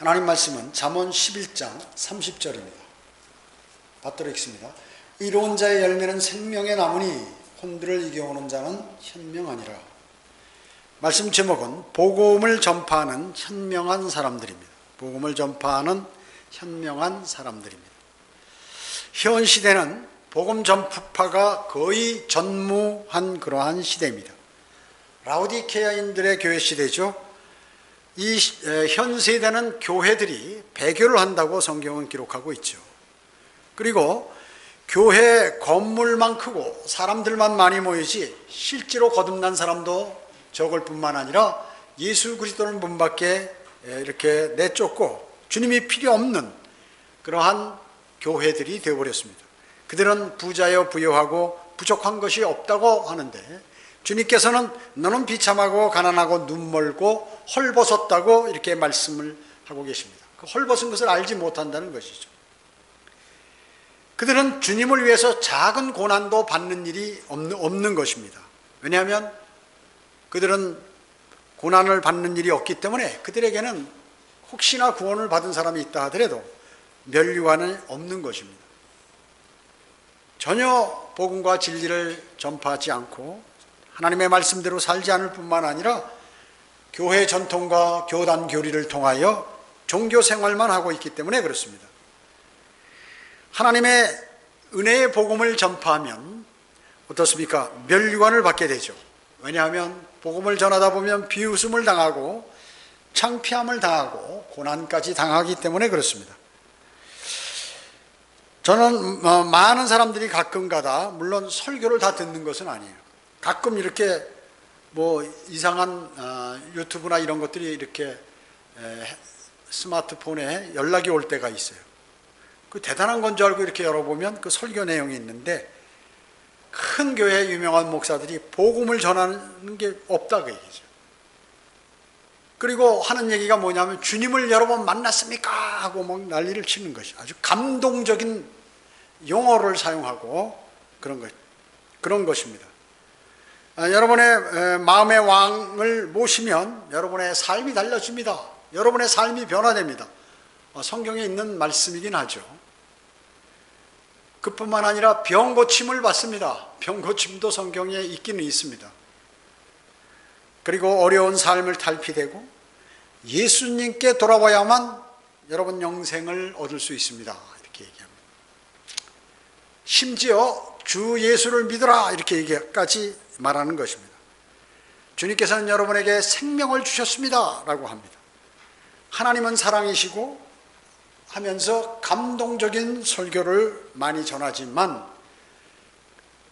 하나님 말씀은 잠언 11장 30절입니다. 받들어 읽습니다. 의로운 자의 열매는 생명의 나무니 혼들을 이겨오는 자는 현명하니라. 말씀 제목은 복음을 전파하는 현명한 사람들입니다. 복음을 전파하는 현명한 사람들입니다. 현 시대는 복음 전파가 거의 전무한 그러한 시대입니다. 라오디케아인들의 교회 시대죠. 이 현 세대는 교회들이 배교를 한다고 성경은 기록하고 있죠. 그리고 교회 건물만 크고 사람들만 많이 모이지 실제로 거듭난 사람도 적을 뿐만 아니라 예수 그리스도를 문 밖에 이렇게 내쫓고 주님이 필요 없는 그러한 교회들이 되어버렸습니다. 그들은 부자여 부유하고 부족한 것이 없다고 하는데 주님께서는 너는 비참하고 가난하고 눈멀고 헐벗었다고 이렇게 말씀을 하고 계십니다. 그 헐벗은 것을 알지 못한다는 것이죠. 그들은 주님을 위해서 작은 고난도 받는 일이 없는 것입니다. 왜냐하면 그들은 고난을 받는 일이 없기 때문에 그들에게는 혹시나 구원을 받은 사람이 있다 하더라도 면류관은 없는 것입니다. 전혀 복음과 진리를 전파하지 않고 하나님의 말씀대로 살지 않을 뿐만 아니라 교회 전통과 교단 교리를 통하여 종교 생활만 하고 있기 때문에 그렇습니다. 하나님의 은혜의 복음을 전파하면 어떻습니까? 면류관을 받게 되죠. 왜냐하면 복음을 전하다 보면 비웃음을 당하고 창피함을 당하고 고난까지 당하기 때문에 그렇습니다. 저는 많은 사람들이 가끔가다 물론 설교를 다 듣는 것은 아니에요. 가끔 이렇게 뭐 이상한 유튜브나 이런 것들이 이렇게 스마트폰에 연락이 올 때가 있어요. 그 대단한 건 줄 알고 이렇게 열어보면 그 설교 내용이 있는데 큰 교회 유명한 목사들이 복음을 전하는 게 없다 그 얘기죠. 그리고 하는 얘기가 뭐냐면 주님을 여러 번 만났습니까? 하고 막 난리를 치는 것이 아주 감동적인 용어를 사용하고 그런 것입니다. 여러분의 마음의 왕을 모시면 여러분의 삶이 달라집니다. 여러분의 삶이 변화됩니다. 성경에 있는 말씀이긴 하죠. 그뿐만 아니라 병 고침을 받습니다. 병 고침도 성경에 있기는 있습니다. 그리고 어려운 삶을 탈피되고 예수님께 돌아와야만 여러분 영생을 얻을 수 있습니다. 이렇게 얘기합니다. 심지어 주 예수를 믿어라 이렇게 얘기까지 말하는 것입니다. 주님께서는 여러분에게 생명을 주셨습니다 라고 합니다. 하나님은 사랑이시고 하면서 감동적인 설교를 많이 전하지만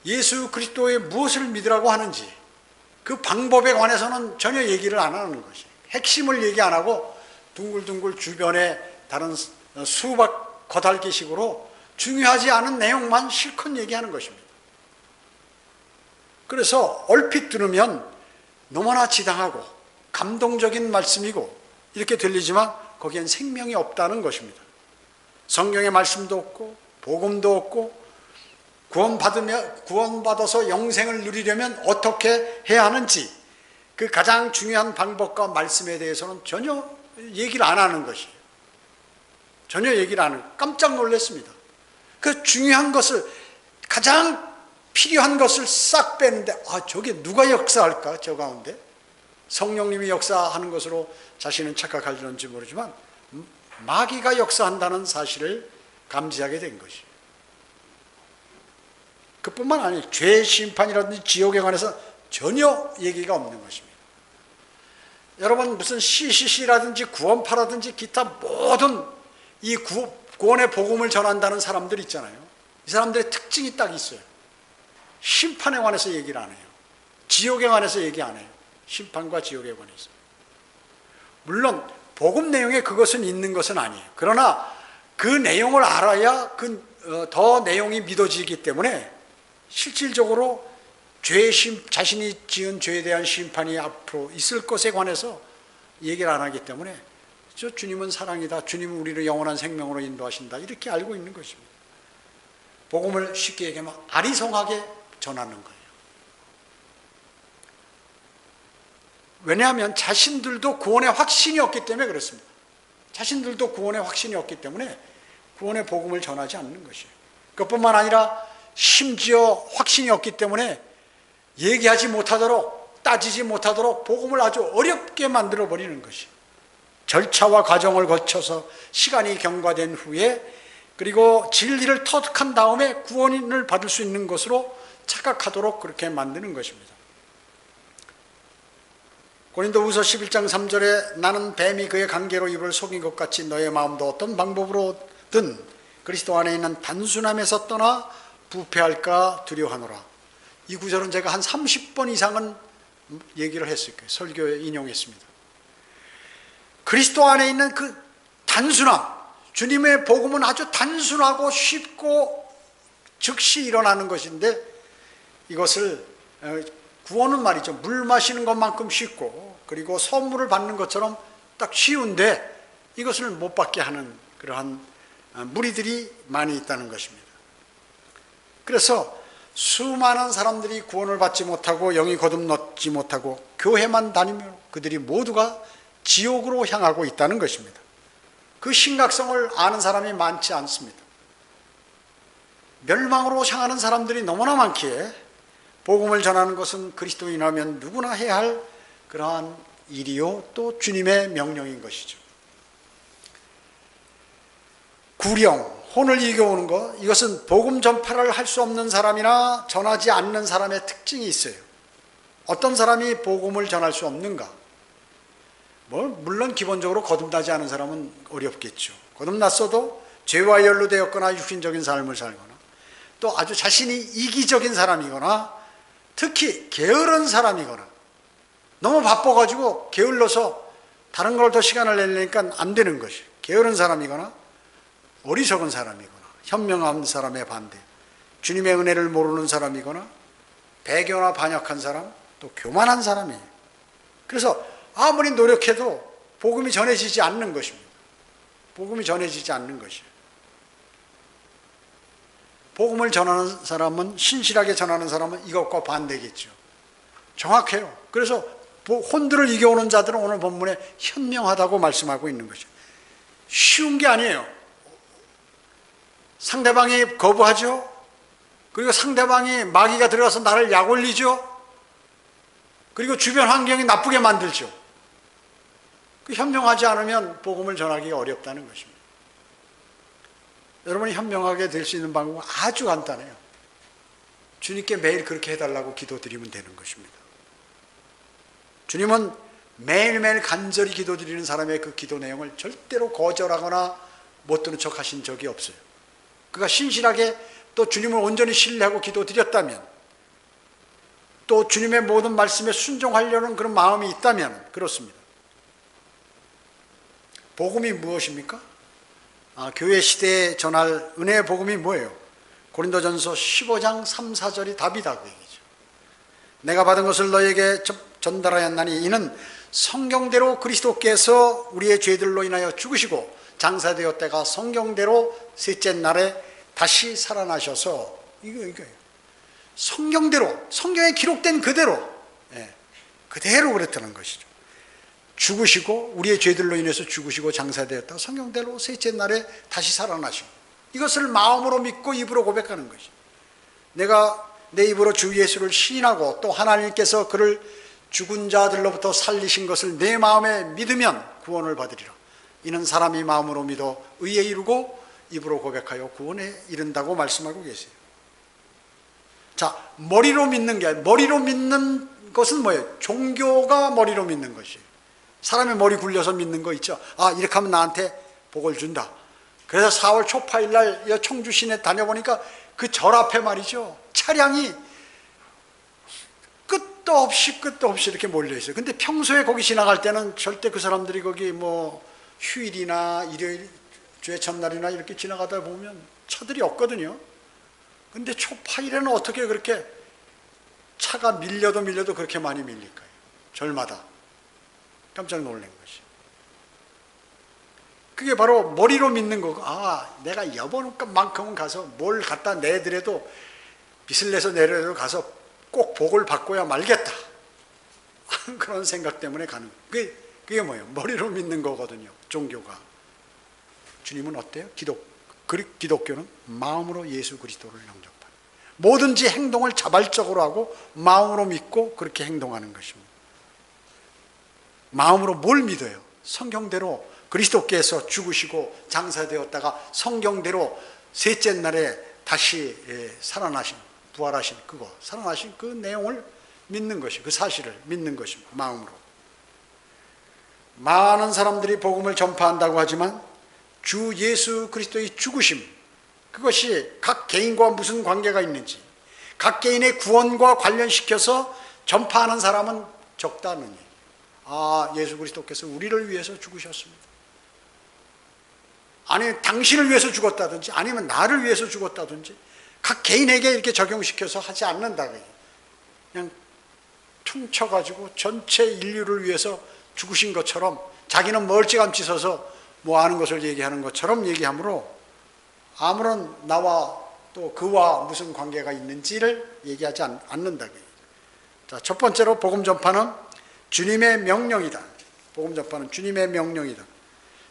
예수 그리스도의 무엇을 믿으라고 하는지 그 방법에 관해서는 전혀 얘기를 안 하는 것이 핵심을 얘기 안 하고 둥글둥글 주변에 다른 수박 거달기식으로 중요하지 않은 내용만 실컷 얘기하는 것입니다. 그래서 얼핏 들으면 너무나 지당하고 감동적인 말씀이고 이렇게 들리지만 거기엔 생명이 없다는 것입니다. 성경의 말씀도 없고 복음도 없고 구원받아서 영생을 누리려면 어떻게 해야 하는지 그 가장 중요한 방법과 말씀에 대해서는 전혀 얘기를 안 하는 것이에요. 전혀 얘기를 안 하는, 깜짝 놀랐습니다. 그 중요한 것을 가장 필요한 것을 싹 빼는데 저게 누가 역사할까 저 가운데? 성령님이 역사하는 것으로 자신은 착각하는지 모르지만 마귀가 역사한다는 사실을 감지하게 된 것이에요. 그뿐만 아니라 죄 심판이라든지 지옥에 관해서 전혀 얘기가 없는 것입니다. 여러분 무슨 CCC라든지 구원파라든지 기타 모든 이 구원의 복음을 전한다는 사람들 있잖아요. 이 사람들의 특징이 딱 있어요. 심판에 관해서 얘기를 안 해요. 지옥에 관해서 얘기 안 해요. 심판과 지옥에 관해서. 물론 복음 내용에 그것은 있는 것은 아니에요. 그러나 그 내용을 알아야 더 내용이 믿어지기 때문에 실질적으로 자신이 지은 죄에 대한 심판이 앞으로 있을 것에 관해서 얘기를 안 하기 때문에 주님은 사랑이다. 주님은 우리를 영원한 생명으로 인도하신다. 이렇게 알고 있는 것입니다. 복음을 쉽게 얘기하면 아리송하게 전하는 거예요. 왜냐하면 자신들도 구원의 확신이 없기 때문에 그렇습니다. 자신들도 구원의 확신이 없기 때문에 구원의 복음을 전하지 않는 것이에요. 그것뿐만 아니라 심지어 확신이 없기 때문에 얘기하지 못하도록, 따지지 못하도록 복음을 아주 어렵게 만들어버리는 것이에요. 절차와 과정을 거쳐서 시간이 경과된 후에, 그리고 진리를 터득한 다음에 구원을 받을 수 있는 것으로 착각하도록 그렇게 만드는 것입니다. 고린도후서 11장 3절에 나는 뱀이 그의 관계로 입을 속인 것 같이 너의 마음도 어떤 방법으로든 그리스도 안에 있는 단순함에서 떠나 부패할까 두려워하노라. 이 구절은 제가 한 30번 이상은 얘기를 했을 거예요. 설교에 인용했습니다. 그리스도 안에 있는 그 단순함, 주님의 복음은 아주 단순하고 쉽고 즉시 일어나는 것인데, 이것을 구원은 말이죠, 물 마시는 것만큼 쉽고 그리고 선물을 받는 것처럼 딱 쉬운데 이것을 못 받게 하는 그러한 무리들이 많이 있다는 것입니다. 그래서 수많은 사람들이 구원을 받지 못하고 영이 거듭났지 못하고 교회만 다니며 그들이 모두가 지옥으로 향하고 있다는 것입니다. 그 심각성을 아는 사람이 많지 않습니다. 멸망으로 향하는 사람들이 너무나 많기에 복음을 전하는 것은 그리스도인이라면 누구나 해야 할 그러한 일이요, 또 주님의 명령인 것이죠. 구령, 혼을 이겨오는 것, 이것은 복음 전파를 할 수 없는 사람이나 전하지 않는 사람의 특징이 있어요. 어떤 사람이 복음을 전할 수 없는가? 물론 기본적으로 거듭나지 않은 사람은 어렵겠죠. 거듭났어도 죄와 연루되었거나 육신적인 삶을 살거나, 또 아주 자신이 이기적인 사람이거나, 특히 게으른 사람이거나, 너무 바빠가지고 게을러서 다른 걸 더 시간을 내려니까 안 되는 것이에요. 게으른 사람이거나 어리석은 사람이거나 현명한 사람의 반대, 주님의 은혜를 모르는 사람이거나 배교나 반역한 사람, 또 교만한 사람이에요. 그래서 아무리 노력해도 복음이 전해지지 않는 것입니다. 복음이 전해지지 않는 것이에요. 복음을 전하는 사람은, 신실하게 전하는 사람은 이것과 반대겠죠. 정확해요. 그래서 혼들을 이겨오는 자들은 오늘 본문에 현명하다고 말씀하고 있는 것이죠. 쉬운 게 아니에요. 상대방이 거부하죠. 그리고 상대방이 마귀가 들어가서 나를 약올리죠. 그리고 주변 환경이 나쁘게 만들죠. 현명하지 않으면 복음을 전하기가 어렵다는 것입니다. 여러분이 현명하게 될 수 있는 방법은 아주 간단해요. 주님께 매일 그렇게 해달라고 기도드리면 되는 것입니다. 주님은 매일매일 간절히 기도드리는 사람의 그 기도 내용을 절대로 거절하거나 못 듣는 척 하신 적이 없어요. 그가 신실하게 또 주님을 온전히 신뢰하고 기도드렸다면, 또 주님의 모든 말씀에 순종하려는 그런 마음이 있다면 그렇습니다. 복음이 무엇입니까? 교회 시대에 전할 은혜의 복음이 뭐예요? 고린도전서 15장 3, 4절이 답이다 그 얘기죠. 내가 받은 것을 너에게 전달하였나니 이는 성경대로 그리스도께서 우리의 죄들로 인하여 죽으시고 장사되었다가 성경대로 셋째 날에 다시 살아나셔서, 이거예요. 성경대로, 성경에 기록된 그대로, 그대로 그랬다는 것이죠. 죽으시고, 우리의 죄들로 인해서 죽으시고 장사되었다가 성경대로 셋째 날에 다시 살아나시고, 이것을 마음으로 믿고 입으로 고백하는 것이죠. 내가 내 입으로 주 예수를 시인하고 또 하나님께서 그를 죽은 자들로부터 살리신 것을 내 마음에 믿으면 구원을 받으리라. 이는 사람이 마음으로 믿어 의에 이르고 입으로 고백하여 구원에 이른다고 말씀하고 계세요. 자, 머리로 믿는 게, 머리로 믿는 것은 뭐예요? 종교가 머리로 믿는 것이에요. 사람의 머리 굴려서 믿는 거 있죠. 이렇게 하면 나한테 복을 준다. 그래서 4월 초파일 날 청주 시내 다녀보니까 그 절 앞에 말이죠, 차량이 끝도 없이 이렇게 몰려 있어요. 근데 평소에 거기 지나갈 때는 절대 그 사람들이 거기 휴일이나 일요일, 주의 첫날이나 이렇게 지나가다 보면 차들이 없거든요. 근데 초파일에는 어떻게 그렇게 차가 밀려도 그렇게 많이 밀릴까요? 절마다. 깜짝 놀란 것이. 그게 바로 머리로 믿는 거고, 내가 이번만큼은 가서 뭘 갖다 내더라도, 빚을 내서 내더라도 가서 꼭 복을 받고야 말겠다. 그런 생각 때문에 가는 거예요. 그게 뭐예요? 머리로 믿는 거거든요, 종교가. 주님은 어때요? 기독교는 마음으로 예수 그리스도를 영접하는, 뭐든지 행동을 자발적으로 하고 마음으로 믿고 그렇게 행동하는 것입니다. 마음으로 뭘 믿어요? 성경대로 그리스도께서 죽으시고 장사되었다가 성경대로 셋째 날에 다시 살아나신, 부활하신 그거, 살아나신 그 내용을 믿는 것이, 그 사실을 믿는 것입니다. 마음으로. 많은 사람들이 복음을 전파한다고 하지만 주 예수 그리스도의 죽으심, 그것이 각 개인과 무슨 관계가 있는지, 각 개인의 구원과 관련시켜서 전파하는 사람은 적다느니, 예수 그리스도께서 우리를 위해서 죽으셨습니다, 아니면 당신을 위해서 죽었다든지 아니면 나를 위해서 죽었다든지 각 개인에게 이렇게 적용시켜서 하지 않는다. 그냥 퉁쳐가지고 전체 인류를 위해서 죽으신 것처럼 자기는 멀찌감치 서서 뭐 아는 것을 얘기하는 것처럼 얘기하므로 아무런 나와 또 그와 무슨 관계가 있는지를 얘기하지 않는다. 자, 첫 번째로 복음 전파는 주님의 명령이다. 복음 전파는 주님의 명령이다.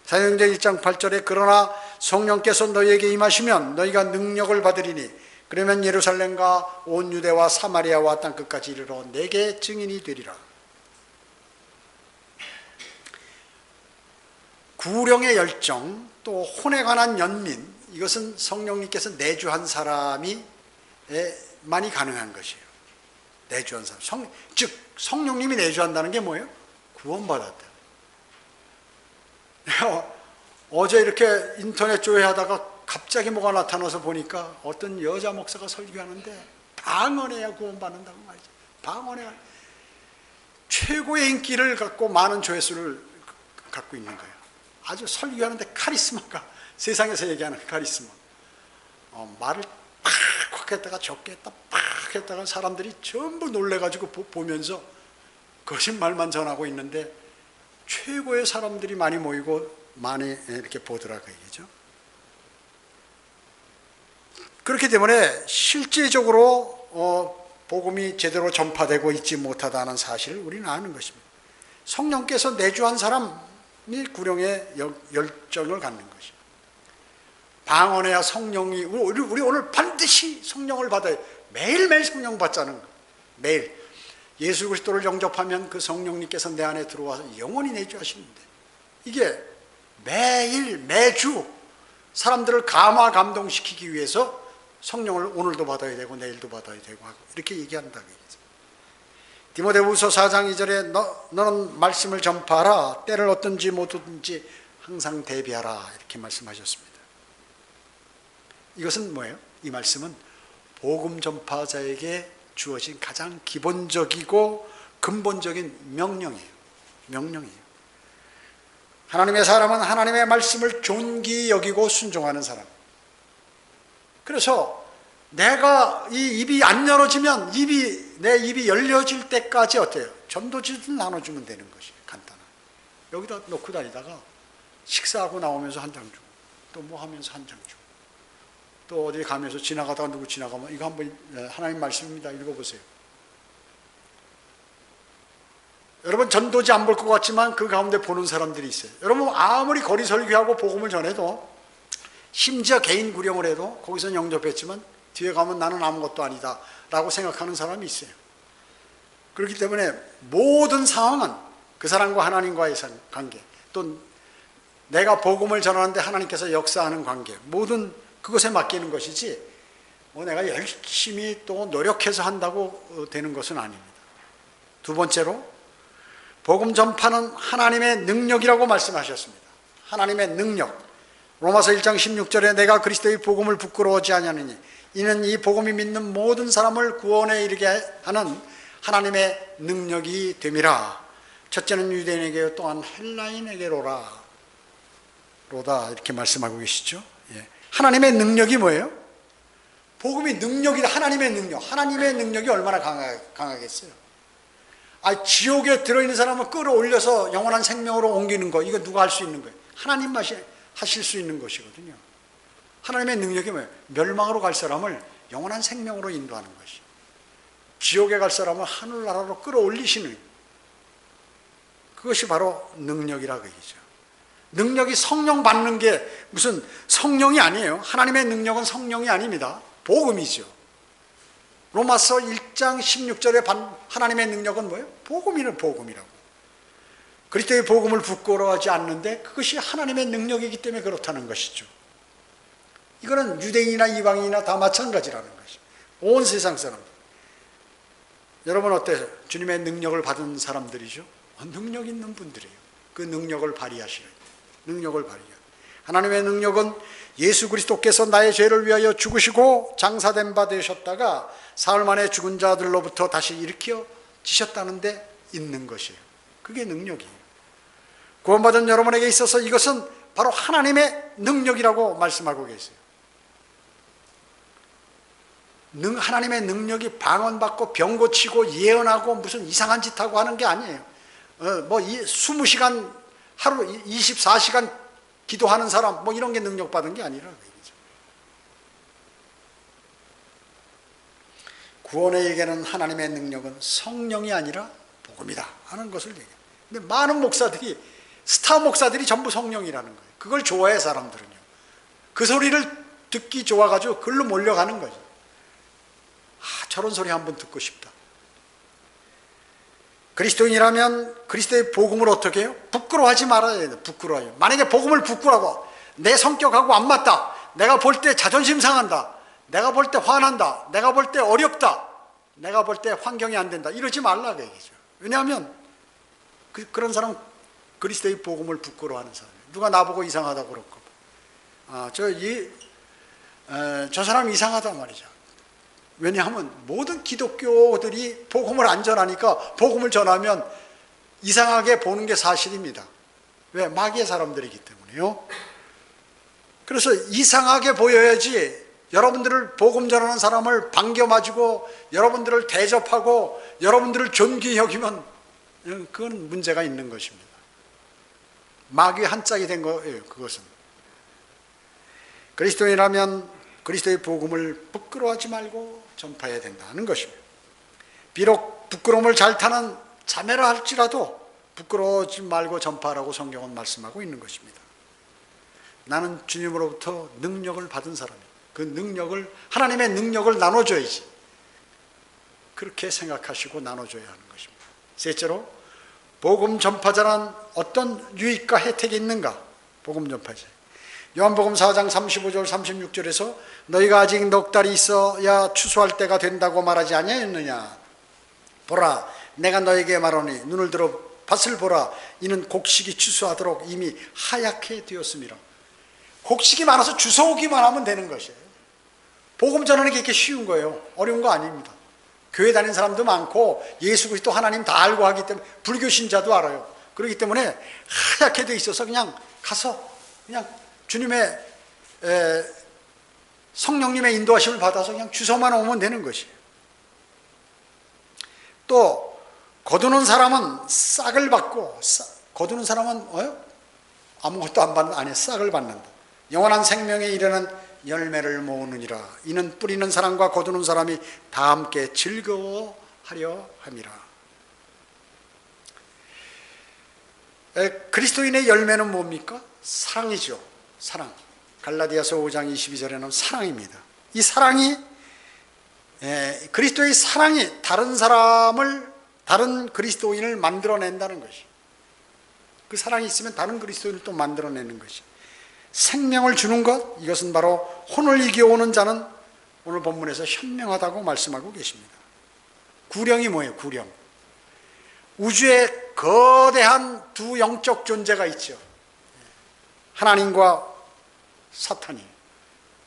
사도행전 1장 8절에 그러나 성령께서 너희에게 임하시면 너희가 능력을 받으리니 그러면 예루살렘과 온 유대와 사마리아와 땅끝까지 이르러 내게 증인이 되리라. 구령의 열정, 또 혼에 관한 연민, 이것은 성령님께서 내주한 사람이 많이 가능한 것이에요. 내주한 사람. 즉 성령님이 내주한다는 게 뭐예요? 구원받았다. 어제 이렇게 인터넷 조회하다가 갑자기 뭐가 나타나서 보니까 어떤 여자 목사가 설교하는데 방언해야 구원받는다고 말이죠. 방언해야 최고의 인기를 갖고 많은 조회수를 갖고 있는 거예요. 아주 설교하는데 카리스마가, 세상에서 얘기하는 카리스마. 말을 팍 했다가 적게 했다 팍 했다가 사람들이 전부 놀래가지고 보면서 거짓말만 전하고 있는데 최고의 사람들이 많이 모이고 많이 이렇게 보더라고요. 얘기죠. 그렇기 때문에 실질적으로 복음이 제대로 전파되고 있지 못하다는 사실을 우리는 아는 것입니다. 성령께서 내주한 사람이 구령의 열정을 갖는 것입니다. 방언해야 성령이, 우리 오늘 반드시 성령을 받아야, 매일매일 성령 받자는 거예요. 매일 예수 그리스도를 영접하면 그 성령님께서 내 안에 들어와서 영원히 내주하시는데, 이게 매일 매주 사람들을 감동시키기 위해서 성령을 오늘도 받아야 되고 내일도 받아야 되고 하고 이렇게 얘기한다고 얘기죠. 디모데후서 4장 2절에 너는 말씀을 전파하라, 때를 어떤지 못든지 항상 대비하라, 이렇게 말씀하셨습니다. 이것은 뭐예요? 이 말씀은 복음 전파자에게 주어진 가장 기본적이고 근본적인 명령이에요. 명령이에요. 하나님의 사람은 하나님의 말씀을 존귀히 여기고 순종하는 사람. 그래서 내가 이 입이 안 열어지면 내 입이 열려질 때까지 어때요? 전도지를 나눠주면 되는 것이 간단한. 여기다 놓고 다니다가 식사하고 나오면서 한 장 주고, 또 뭐 하면서 한 장 주고, 또 어디 가면서 지나가다가 누구 지나가면 이거 한번 하나님 말씀입니다, 읽어보세요. 여러분 전도지 안 볼 것 같지만 그 가운데 보는 사람들이 있어요. 여러분 아무리 거리 설교하고 복음을 전해도, 심지어 개인 구령을 해도 거기서 영접했지만 뒤에 가면 나는 아무것도 아니다 라고 생각하는 사람이 있어요. 그렇기 때문에 모든 상황은 그 사람과 하나님과의 관계, 또 내가 복음을 전하는데 하나님께서 역사하는 관계, 모든 그것에 맡기는 것이지 내가 열심히 또 노력해서 한다고 되는 것은 아닙니다. 두 번째로 복음 전파는 하나님의 능력이라고 말씀하셨습니다. 하나님의 능력. 로마서 1장 16절에 내가 그리스도의 복음을 부끄러워하지 아니하느니 이는 이 복음이 믿는 모든 사람을 구원에 이르게 하는 하나님의 능력이 됨이라. 첫째는 유대인에게 또한 헬라인에게로다, 이렇게 말씀하고 계시죠. 하나님의 능력이 뭐예요? 복음이 능력이다. 하나님의 능력. 하나님의 능력이 얼마나 강하겠어요? 지옥에 들어있는 사람을 끌어올려서 영원한 생명으로 옮기는 거, 이거 누가 할 수 있는 거예요? 하나님만 하실 수 있는 것이거든요. 하나님의 능력이 뭐예요? 멸망으로 갈 사람을 영원한 생명으로 인도하는 것이, 지옥에 갈 사람을 하늘나라로 끌어올리시는, 그것이 바로 능력이라고 얘기죠. 능력이 성령 받는 게 무슨 성령이 아니에요. 하나님의 능력은 성령이 아닙니다. 복음이죠. 로마서 1장 16절에 하나님의 능력은 뭐예요? 복음이라고. 그리스도의 복음을 부끄러워하지 않는데 그것이 하나님의 능력이기 때문에 그렇다는 것이죠. 이거는 유대인이나 이방인이나 다 마찬가지라는 것이죠. 온 세상 사람. 여러분 어때요? 주님의 능력을 받은 사람들이죠. 능력 있는 분들이에요. 그 능력을 발휘하시는 능력을 발휘하는 하나님의 능력은 예수 그리스도께서 나의 죄를 위하여 죽으시고 장사된 바 되셨다가 사흘 만에 죽은 자들로부터 다시 일으켜지셨다는 데 있는 것이에요. 그게 능력이에요. 구원받은 여러분에게 있어서 이것은 바로 하나님의 능력이라고 말씀하고 계세요. 하나님의 능력이 방언받고 병 고치고 예언하고 무슨 이상한 짓 하고 하는 게 아니에요. 20시간 하루 24시간 기도하는 사람 이런 게 능력 받은 게 아니라 얘기죠. 구원의 얘기는 하나님의 능력은 성령이 아니라 복음이다 하는 것을 얘기해요. 근데 많은 목사들이 스타 목사들이 전부 성령이라는 거예요. 그걸 좋아해 사람들은요. 그 소리를 듣기 좋아가지고 글로 몰려가는 거죠. 저런 소리 한번 듣고 싶다. 그리스도인이라면 그리스도의 복음을 어떻게 해요? 부끄러워하지 말아야 돼요. 부끄러워요. 만약에 복음을 부끄러워 내 성격하고 안 맞다. 내가 볼 때 자존심 상한다. 내가 볼 때 화난다. 내가 볼 때 어렵다. 내가 볼 때 환경이 안 된다. 이러지 말라고 얘기죠. 왜냐하면 그런 사람은 그리스도의 복음을 부끄러워하는 사람이에요. 누가 나보고 이상하다고 그럴까 봐. 저 사람 이상하다 말이죠. 왜냐하면 모든 기독교들이 복음을 안 전하니까 복음을 전하면 이상하게 보는 게 사실입니다. 왜? 마귀의 사람들이기 때문에요. 그래서 이상하게 보여야지 여러분들을 복음 전하는 사람을 반겨맞고 여러분들을 대접하고 여러분들을 존귀히 여기면 그건 문제가 있는 것입니다. 마귀의 한 짝이 된 거예요. 그것은. 그리스도인이라면 그리스도의 복음을 부끄러워하지 말고 전파해야 된다는 것입니다. 비록 부끄러움을 잘 타는 자매라 할지라도 부끄러워하지 말고 전파하라고 성경은 말씀하고 있는 것입니다. 나는 주님으로부터 능력을 받은 사람이에요. 그 능력을 하나님의 능력을 나눠줘야지. 그렇게 생각하시고 나눠줘야 하는 것입니다. 셋째로 복음 전파자란 어떤 유익과 혜택이 있는가? 복음 전파자. 요한복음 4장 35절 36절에서 너희가 아직 넉 달이 있어야 추수할 때가 된다고 말하지 아니하였느냐? 보라 내가 너에게 말하노니 눈을 들어 밭을 보라 이는 곡식이 추수하도록 이미 하얗게 되었음이라. 곡식이 많아서 주워오기만 하면 되는 것이에요. 복음 전하는 게 이렇게 쉬운 거예요. 어려운 거 아닙니다. 교회 다니는 사람도 많고 예수 그리스도 하나님 다 알고 하기 때문에 불교 신자도 알아요. 그렇기 때문에 하얗게 돼 있어서 그냥 가서 그냥 주님의 성령님의 인도하심을 받아서 그냥 주워만 오면 되는 것이에요. 또 거두는 사람은 싹을 받고 거두는 사람은 아무것도 안 해 싹을 받는다. 영원한 생명에 이르는 열매를 모으느니라. 이는 뿌리는 사람과 거두는 사람이 다 함께 즐거워하려 함이라. 그리스도인의 열매는 뭡니까? 사랑이죠. 사랑. 갈라디아서 5장 22절에는 사랑입니다. 이 사랑이 그리스도의 사랑이 다른 그리스도인을 만들어낸다는 것이. 그 사랑이 있으면 다른 그리스도인을 또 만들어내는 것이. 생명을 주는 것, 이것은 바로 혼을 이겨오는 자는 오늘 본문에서 현명하다고 말씀하고 계십니다. 구령이 뭐예요? 구령. 우주에 거대한 두 영적 존재가 있죠. 하나님과 사탄이.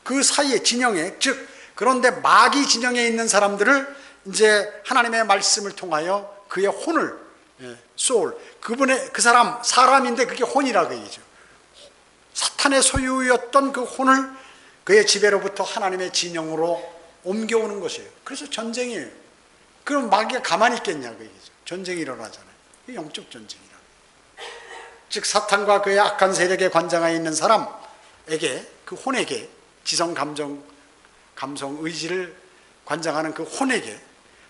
그 사이에 진영에, 즉 그런데 마귀 진영에 있는 사람들을 이제 하나님의 말씀을 통하여 그의 혼을, 소울, 그 사람 사람인데 그게 혼이라고 얘기죠. 사탄의 소유였던 그 혼을 그의 지배로부터 하나님의 진영으로 옮겨오는 것이에요. 그래서 전쟁이에요. 그럼 마귀가 가만히 있겠냐고 얘기죠. 전쟁이 일어나잖아요. 이게 영적 전쟁이라. 즉 사탄과 그의 악한 세력에 관장하에 있는 사람에게, 그 혼에게, 지성, 감정, 의지를 관장하는 그 혼에게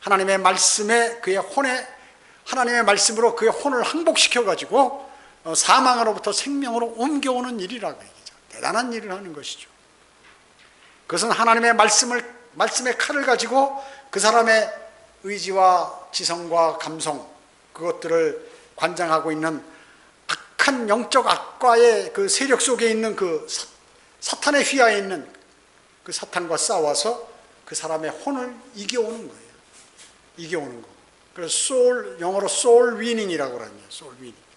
하나님의 말씀에 하나님의 말씀으로 그의 혼을 항복시켜 가지고 사망으로부터 생명으로 옮겨오는 일이라고 얘기죠. 대단한 일을 하는 것이죠. 그것은 하나님의 말씀의 칼을 가지고 그 사람의 의지와 지성과 감성, 그것들을 관장하고 있는 악한 영적 악과의 그 세력 속에 있는 그 사탄의 휘하에 있는 그 사탄과 싸워서 그 사람의 혼을 이겨오는 거예요. 이겨오는 거. 그래서 영어로 soul winning이라고 그러네요. soul winning.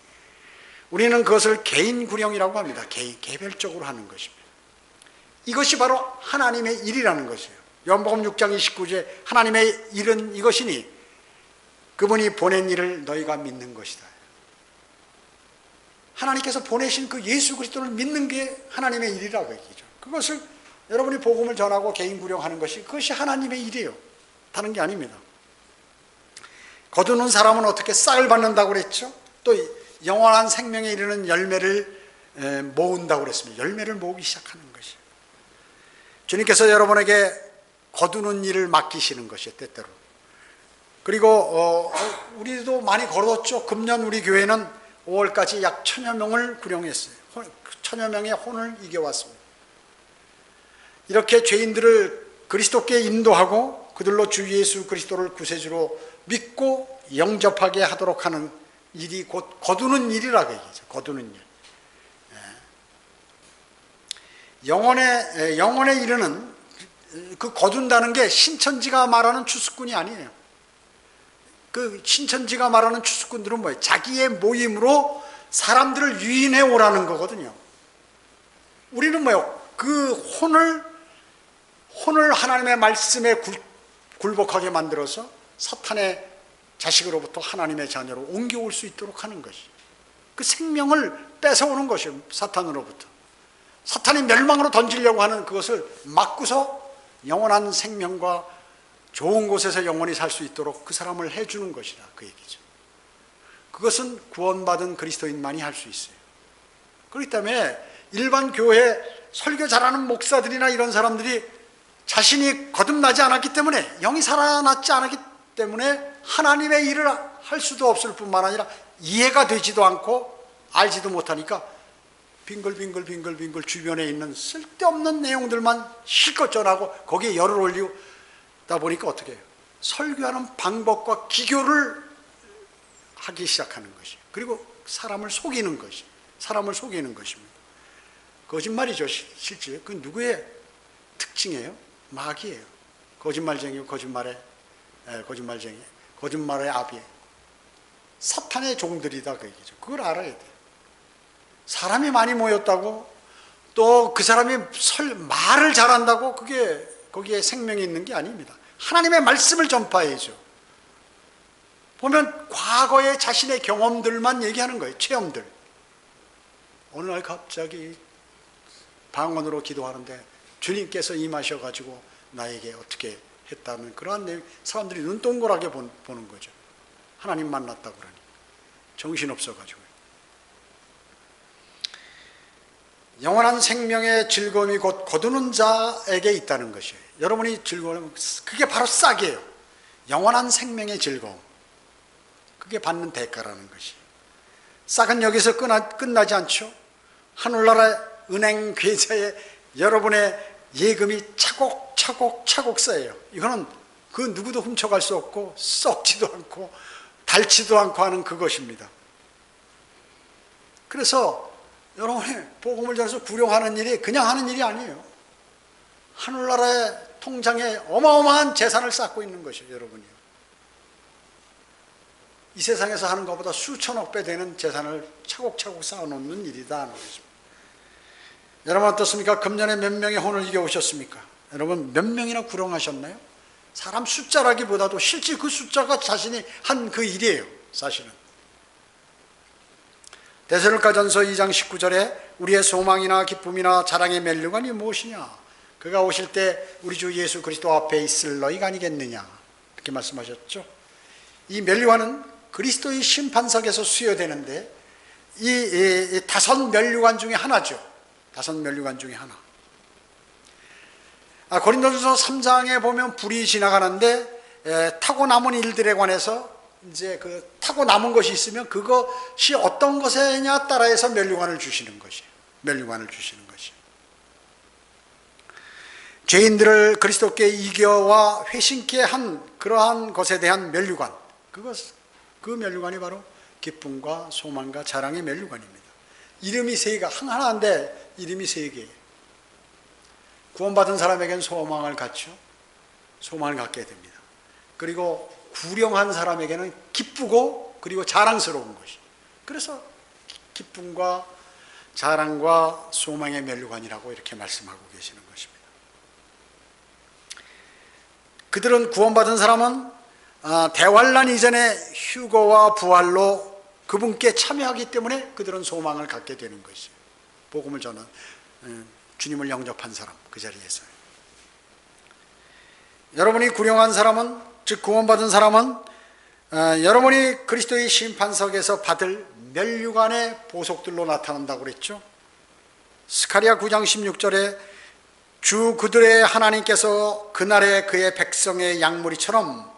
우리는 그것을 개인 구령이라고 합니다. 개별적으로 하는 것입니다. 이것이 바로 하나님의 일이라는 것이에요. 요한복음 6장 29절에 하나님의 일은 이것이니 그분이 보낸 일을 너희가 믿는 것이다. 하나님께서 보내신 그 예수 그리스도를 믿는 게 하나님의 일이라고 얘기죠. 그것을 여러분이 복음을 전하고 개인 구령하는 것이 그것이 하나님의 일이에요. 다른 게 아닙니다. 거두는 사람은 어떻게 싹을 받는다고 그랬죠? 또 영원한 생명에 이르는 열매를 모은다고 그랬습니다. 열매를 모으기 시작하는 것이에요. 주님께서 여러분에게 거두는 일을 맡기시는 것이에요. 때때로. 그리고 우리도 많이 걸었죠. 금년 우리 교회는 5월까지 약 1000여 명을 구령했어요. 1000여 명의 혼을 이겨왔습니다. 이렇게 죄인들을 그리스도께 인도하고 그들로 주 예수 그리스도를 구세주로 믿고 영접하게 하도록 하는 일이 곧 거두는 일이라고 얘기하죠. 거두는 일. 영혼에 이르는 그 거둔다는 게 신천지가 말하는 추수꾼이 아니에요. 그 신천지가 말하는 추수꾼들은 뭐예요? 자기의 모임으로 사람들을 유인해 오라는 거거든요. 우리는 뭐예요? 그 혼을 하나님의 말씀에 굴복하게 만들어서 사탄의 자식으로부터 하나님의 자녀로 옮겨올 수 있도록 하는 것이. 그 생명을 뺏어오는 것이에요. 사탄으로부터. 사탄이 멸망으로 던지려고 하는 그것을 막고서 영원한 생명과 좋은 곳에서 영원히 살 수 있도록 그 사람을 해주는 것이다. 그 얘기죠. 그것은 구원받은 그리스도인만이 할 수 있어요. 그렇기 때문에 일반 교회 설교 잘하는 목사들이나 이런 사람들이 자신이 거듭나지 않았기 때문에, 영이 살아났지 않았기 때문에 하나님의 일을 할 수도 없을 뿐만 아니라 이해가 되지도 않고 알지도 못하니까 빙글빙글 주변에 있는 쓸데없는 내용들만 실컷 전하고 거기에 열을 올리다 보니까 어떻게 해요? 설교하는 방법과 기교를 하기 시작하는 것이에요. 그리고 사람을 속이는 것입니다. 거짓말이죠. 실제 그 누구의 특징이에요? 마귀예요. 거짓말쟁이, 거짓말의 아비예요. 사탄의 종들이다 그 얘기죠. 그걸 알아야 돼요. 사람이 많이 모였다고 또 그 사람이 말을 잘한다고 그게 거기에 생명이 있는 게 아닙니다. 하나님의 말씀을 전파해야죠. 보면 과거의 자신의 경험들만 얘기하는 거예요. 체험들. 어느 날 갑자기 방언으로 기도하는데 주님께서 임하셔가지고 나에게 어떻게 했다는 그러한 내용, 사람들이 눈동그랗게 보는 거죠. 하나님 만났다고 그러니 정신없어가지고. 영원한 생명의 즐거움이 곧 거두는 자에게 있다는 것이에요. 여러분이 즐거우면 그게 바로 싹이에요. 영원한 생명의 즐거움. 그게 받는 대가라는 것이에요. 싹은 여기서 끝나지 않죠. 하늘나라의 은행 계좌에 여러분의 예금이 차곡차곡 쌓여요. 이거는 그 누구도 훔쳐갈 수 없고 썩지도 않고 닳지도 않고 하는 그것입니다. 그래서 여러분이 복음을 전해서 구령하는 일이 그냥 하는 일이 아니에요. 하늘나라의 통장에 어마어마한 재산을 쌓고 있는 것이에요. 여러분이요. 이 세상에서 하는 것보다 수천억 배 되는 재산을 차곡차곡 쌓아놓는 일이다 하는 것입니다. 여러분 어떻습니까? 금년에 몇 명의 혼을 이겨오셨습니까? 여러분 몇 명이나 구령하셨나요? 사람 숫자라기보다도 실제 그 숫자가 자신이 한 그 일이에요. 사실은. 데살로니가전서 2장 19절에 우리의 소망이나 기쁨이나 자랑의 멸류관이 무엇이냐? 그가 오실 때 우리 주 예수 그리스도 앞에 있을 너희가 아니겠느냐? 이렇게 말씀하셨죠. 이 멸류관은 그리스도의 심판석에서 수여되는데 이 다섯 멸류관 중에 하나죠. 다섯 멸류관 중에 하나. 고린도전서 3장에 보면 불이 지나가는데 타고 남은 일들에 관해서 이제 그 타고 남은 것이 있으면 그것이 어떤 것이냐 따라해서 멸류관을 주시는 것이에요. 멸류관을 주시는 것이에요. 죄인들을 그리스도께 이겨와 회심케 한 그러한 것에 대한 면류관, 그 면류관이 바로 기쁨과 소망과 자랑의 면류관입니다. 이름이 세 개가 하나인데 이름이 세 개예요. 구원받은 사람에게는 소망을 갖죠. 소망을 갖게 됩니다. 그리고 구령한 사람에게는 기쁘고 그리고 자랑스러운 것이. 그래서 기쁨과 자랑과 소망의 면류관이라고 이렇게 말씀하고 계시는 것입니다. 그들은 구원받은 사람은 대환란 이전에 휴거와 부활로 그분께 참여하기 때문에 그들은 소망을 갖게 되는 것이죠. 복음을 전한 주님을 영접한 사람, 그 자리에서. 여러분이 구령한 사람은, 즉 구원받은 사람은 여러분이 그리스도의 심판석에서 받을 면류관의 보석들로 나타난다고 그랬죠. 스가랴 9장 16절에 주 그들의 하나님께서 그날에 그의 백성의 양무리처럼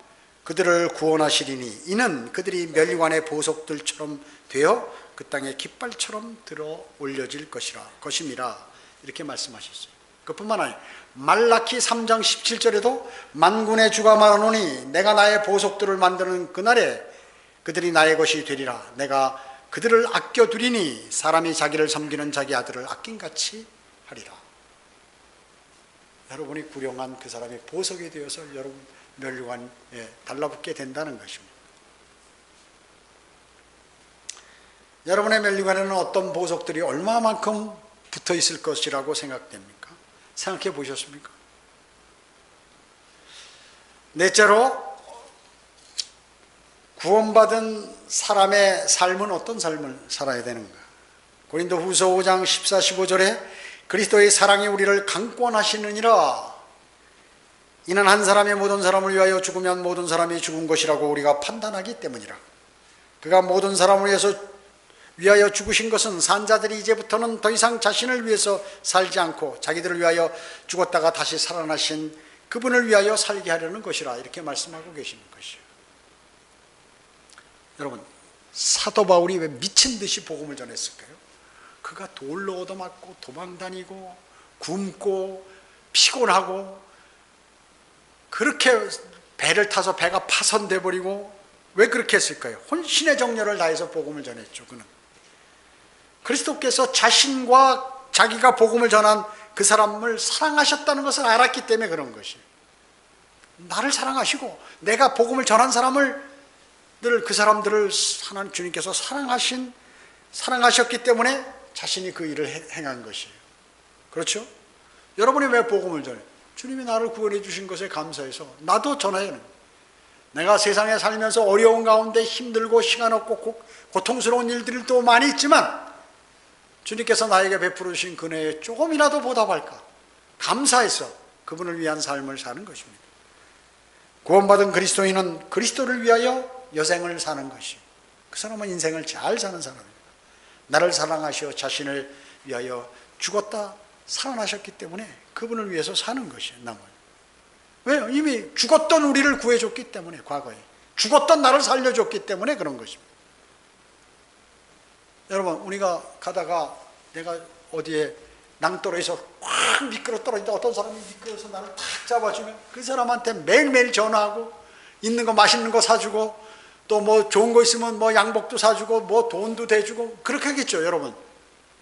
그들을 구원하시리니 이는 그들이 면류관의 보석들처럼 되어 그 땅의 깃발처럼 들어 올려질 것임이라 이렇게 말씀하셨어요. 그뿐만 아니라 말라키 3장 17절에도 만군의 주가 말하노니 내가 나의 보석들을 만드는 그날에 그들이 나의 것이 되리라. 내가 그들을 아껴두리니 사람이 자기를 섬기는 자기 아들을 아낀같이 하리라. 여러분이 구령한 그 사람의 보석이 되어서 여러분 면류관에 달라붙게 된다는 것입니다. 여러분의 면류관에는 어떤 보석들이 얼마만큼 붙어 있을 것이라고 생각됩니까? 생각해 보셨습니까? 넷째로, 구원받은 사람의 삶은 어떤 삶을 살아야 되는가? 고린도후서 5장 14, 15절에 그리스도의 사랑이 우리를 강권하시느니라. 이는 한 사람이 모든 사람을 위하여 죽으면 모든 사람이 죽은 것이라고 우리가 판단하기 때문이라. 그가 모든 사람을 위하여 죽으신 것은 산자들이 이제부터는 더 이상 자신을 위해서 살지 않고 자기들을 위하여 죽었다가 다시 살아나신 그분을 위하여 살게 하려는 것이라. 이렇게 말씀하고 계시는 것이에요. 여러분, 사도 바울이 왜 미친 듯이 복음을 전했을까요? 그가 돌로 얻어맞고 도망다니고 굶고 피곤하고 그렇게 배를 타서 배가 파손돼 버리고 왜 그렇게 했을까요? 혼신의 정열을 다해서 복음을 전했죠. 그는 그리스도께서 자신과 자기가 복음을 전한 그 사람을 사랑하셨다는 것을 알았기 때문에 그런 것이에요. 나를 사랑하시고 내가 복음을 전한 그 사람들을 하나님 주님께서 사랑하셨기 때문에 자신이 그 일을 행한 것이에요. 그렇죠? 여러분이 왜 복음을 전해? 주님이 나를 구원해 주신 것에 감사해서 나도 전해야 합니다. 내가 세상에 살면서 어려운 가운데 힘들고 시간 없고 고통스러운 일들이 또 많이 있지만 주님께서 나에게 베풀어 주신 은혜에 조금이라도 보답할까 감사해서 그분을 위한 삶을 사는 것입니다. 구원받은 그리스도인은 그리스도를 위하여 여생을 사는 것이, 그 사람은 인생을 잘 사는 사람입니다. 나를 사랑하시어 자신을 위하여 죽었다 살아나셨기 때문에 그분을 위해서 사는 것이에요. 남은. 왜요? 이미 죽었던 우리를 구해줬기 때문에, 과거에 죽었던 나를 살려줬기 때문에 그런 것입니다. 여러분, 우리가 가다가 내가 어디에 낭떠러에서 확 미끄러 떨어진다. 어떤 사람이 미끄러서 나를 탁 잡아주면 그 사람한테 매일매일 전화하고 있는 거 맛있는 거 사주고 또 뭐 좋은 거 있으면 뭐 양복도 사주고 뭐 돈도 대주고 그렇게 하겠죠. 여러분,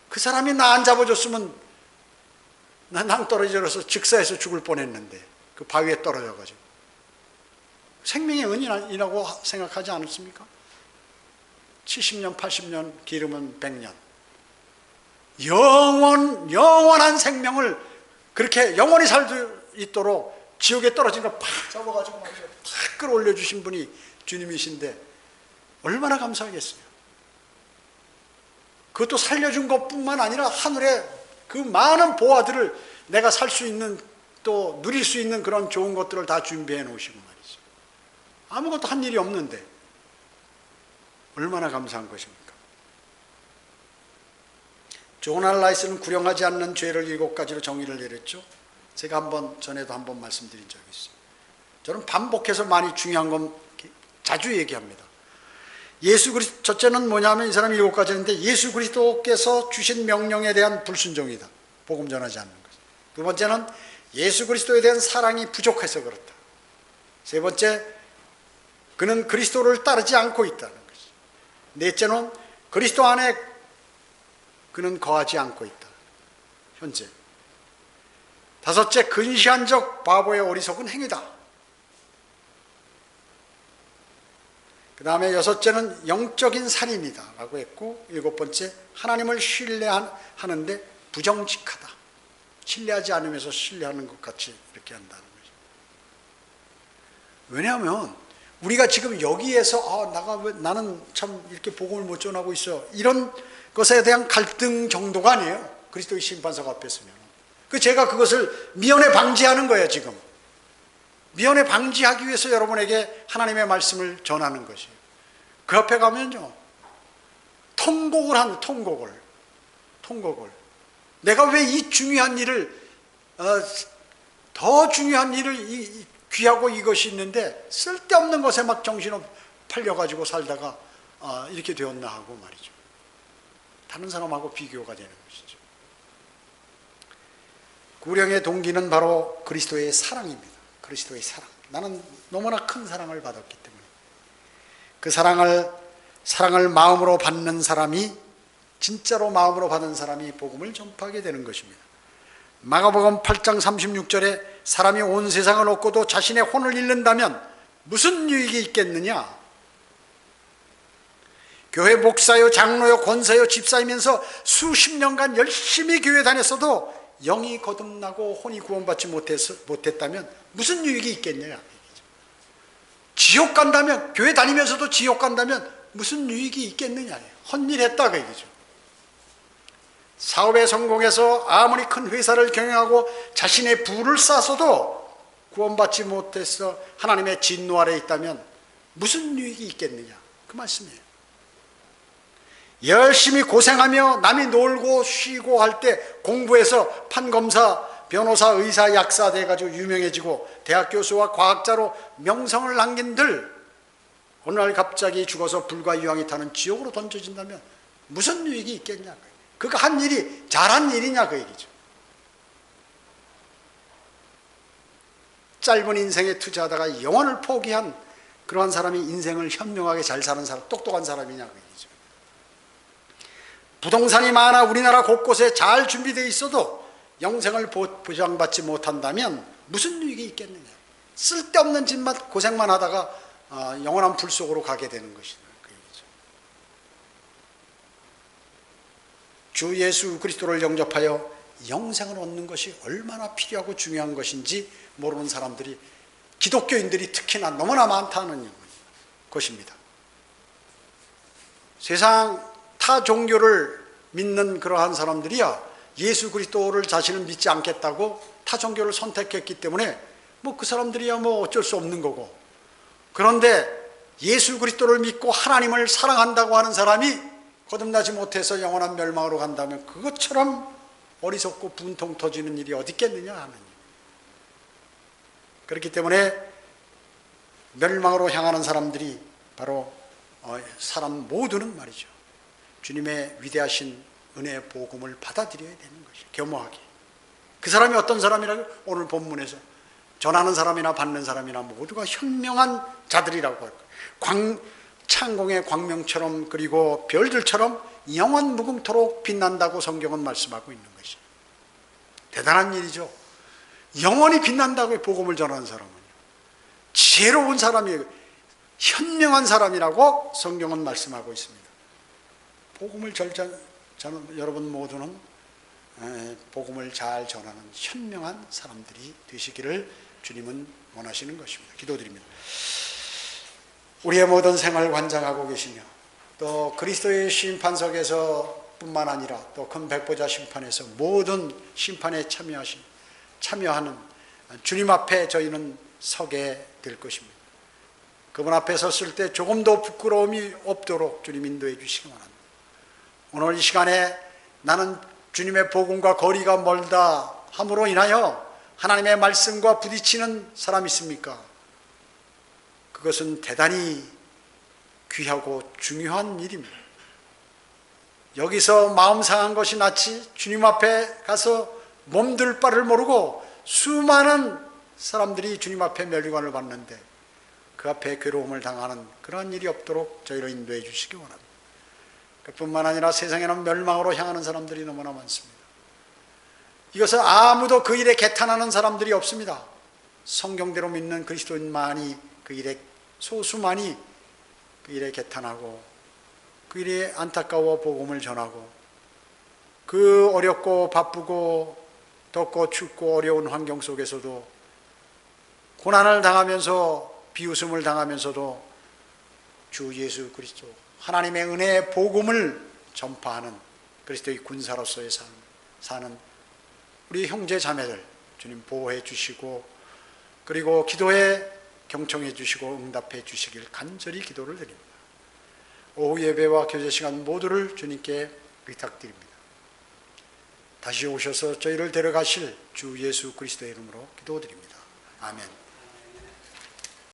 그 사람이 나 안 잡아줬으면 난 낭떠러지로서 즉사해서 죽을 뻔했는데 그 바위에 떨어져가지고. 생명의 은이라고 생각하지 않습니까? 70년 80년 기르면 100년, 영원한 생명을 그렇게 영원히 살 수 있도록 지옥에 떨어진 걸 팍 잡아가지고 팍 끌어올려 주신 분이 주님이신데 얼마나 감사하겠어요. 그것도 살려준 것뿐만 아니라 하늘에 그 많은 보화들을 내가 살 수 있는, 또 누릴 수 있는 그런 좋은 것들을 다 준비해 놓으시고 말이죠. 아무것도 한 일이 없는데 얼마나 감사한 것입니까? 존 알 라이스는 구령하지 않는 죄를 7가지로 정의를 내렸죠. 제가 전에도 한번 말씀드린 적이 있어요. 저는 반복해서 많이 중요한 건 자주 얘기합니다. 첫째는 뭐냐면 이 사람이 7가지인데 예수 그리스도께서 주신 명령에 대한 불순종이다. 복음 전하지 않는 것. 두 번째는 예수 그리스도에 대한 사랑이 부족해서 그렇다. 세 번째, 그는 그리스도를 따르지 않고 있다는 것이. 넷째는 그리스도 안에 그는 거하지 않고 있다. 현재. 다섯째, 근시안적 바보의 어리석은 행위다. 그 다음에 여섯째는 영적인 살인이다 라고 했고, 일곱 번째, 하나님을 신뢰하는데 부정직하다. 신뢰하지 않으면서 신뢰하는 것 같이 이렇게 한다는 거죠. 왜냐하면 우리가 지금 여기에서 나는 참 이렇게 복음을 못 전하고 있어, 이런 것에 대한 갈등 정도가 아니에요. 그리스도의 심판석 앞에 서면 제가 그것을 미연에 방지하는 거예요. 지금 미연에 방지하기 위해서 여러분에게 하나님의 말씀을 전하는 것이에요. 그 앞에 가면요, 통곡을 내가 왜 이 중요한 일을, 더 중요한 일을, 귀하고 이것이 있는데 쓸데없는 것에 막 정신을 팔려가지고 살다가 이렇게 되었나 하고 말이죠. 다른 사람하고 비교가 되는 것이죠. 구령의 동기는 바로 그리스도의 사랑입니다. 그리스도의 사랑. 나는 너무나 큰 사랑을 받았기 때문에 그 사랑을 마음으로 받는 사람이, 진짜로 마음으로 받은 사람이 복음을 전파하게 되는 것입니다. 마가복음 8장 36절에 사람이 온 세상을 얻고도 자신의 혼을 잃는다면 무슨 유익이 있겠느냐? 교회 목사요, 장로요, 권사요, 집사이면서 수십 년간 열심히 교회 다녔어도 영이 거듭나고 혼이 구원받지 못했다면 무슨 유익이 있겠느냐? 지옥 간다면, 교회 다니면서도 지옥 간다면 무슨 유익이 있겠느냐? 헛일했다 그 얘기죠. 사업에 성공해서 아무리 큰 회사를 경영하고 자신의 부를 쌓아서도 구원받지 못해서 하나님의 진노 아래에 있다면 무슨 유익이 있겠느냐? 그 말씀이에요. 열심히 고생하며 남이 놀고 쉬고 할 때 공부해서 판검사, 변호사, 의사, 약사 돼가지고 유명해지고 대학 교수와 과학자로 명성을 남긴들 어느 날 갑자기 죽어서 불과 유황이 타는 지옥으로 던져진다면 무슨 유익이 있겠냐? 그가 한 일이 잘한 일이냐 그 얘기죠. 짧은 인생에 투자하다가 영혼을 포기한 그러한 사람이 인생을 현명하게 잘 사는 사람, 똑똑한 사람이냐 그 얘기죠. 부동산이 많아 우리나라 곳곳에 잘 준비되어 있어도 영생을 보장받지 못한다면 무슨 유익이 있겠느냐? 쓸데없는 짓만 고생만 하다가 영원한 불 속으로 가게 되는 것이다 그 얘기죠. 주 예수 그리스도를 영접하여 영생을 얻는 것이 얼마나 필요하고 중요한 것인지 모르는 사람들이, 기독교인들이 특히나 너무나 많다는 것입니다. 세상 타 종교를 믿는 그러한 사람들이야 예수 그리스도를 자신은 믿지 않겠다고 타 종교를 선택했기 때문에 그 사람들이야 어쩔 수 없는 거고, 그런데 예수 그리스도를 믿고 하나님을 사랑한다고 하는 사람이 거듭나지 못해서 영원한 멸망으로 간다면 그것처럼 어리석고 분통 터지는 일이 어디 있겠느냐 하는. 그렇기 때문에 멸망으로 향하는 사람들이 바로 사람 모두는 말이죠, 주님의 위대하신 은혜의 복음을 받아들여야 되는 것이에요. 겸허하게. 그 사람이 어떤 사람이라고? 오늘 본문에서 전하는 사람이나 받는 사람이나 모두가 현명한 자들이라고 할 거예요. 창공의 광명처럼, 그리고 별들처럼 영원 무궁토록 빛난다고 성경은 말씀하고 있는 것이에요. 대단한 일이죠. 영원히 빛난다고 복음을 전하는 사람은요, 지혜로운 사람이에요. 현명한 사람이라고 성경은 말씀하고 있습니다. 복음을 여러분 모두는 복음을 잘 전하는 현명한 사람들이 되시기를 주님은 원하시는 것입니다. 기도드립니다. 우리의 모든 생활 관장하고 계시며 또 그리스도의 심판석에서 뿐만 아니라 또 큰 백보자 심판에서 모든 심판에 참여하는 주님 앞에 저희는 서게 될 것입니다. 그분 앞에 섰을 때 조금도 부끄러움이 없도록 주님 인도해 주시기 바랍니다. 오늘 이 시간에 나는 주님의 복음과 거리가 멀다 함으로 인하여 하나님의 말씀과 부딪히는 사람이 있습니까? 그것은 대단히 귀하고 중요한 일입니다. 여기서 마음 상한 것이 낫지 주님 앞에 가서 몸둘 바를 모르고 수많은 사람들이 주님 앞에 멸류관을 받는데 그 앞에 괴로움을 당하는 그러한 일이 없도록 저희를 인도해 주시기 원합니다. 그뿐만 아니라 세상에는 멸망으로 향하는 사람들이 너무나 많습니다. 이것을 아무도 그 일에 개탄하는 사람들이 없습니다. 성경대로 믿는 그리스도인만이 그 일에, 소수만이 그 일에 개탄하고 그 일에 안타까워 복음을 전하고 그 어렵고 바쁘고 덥고 춥고 어려운 환경 속에서도 고난을 당하면서 비웃음을 당하면서도 주 예수 그리스도 하나님의 은혜의 복음을 전파하는 그리스도의 군사로서의 사는 우리 형제 자매들 주님 보호해 주시고 그리고 기도에 경청해 주시고 응답해 주시길 간절히 기도를 드립니다. 오후 예배와 교제 시간 모두를 주님께 의탁드립니다. 다시 오셔서 저희를 데려가실 주 예수 그리스도의 이름으로 기도드립니다. 아멘.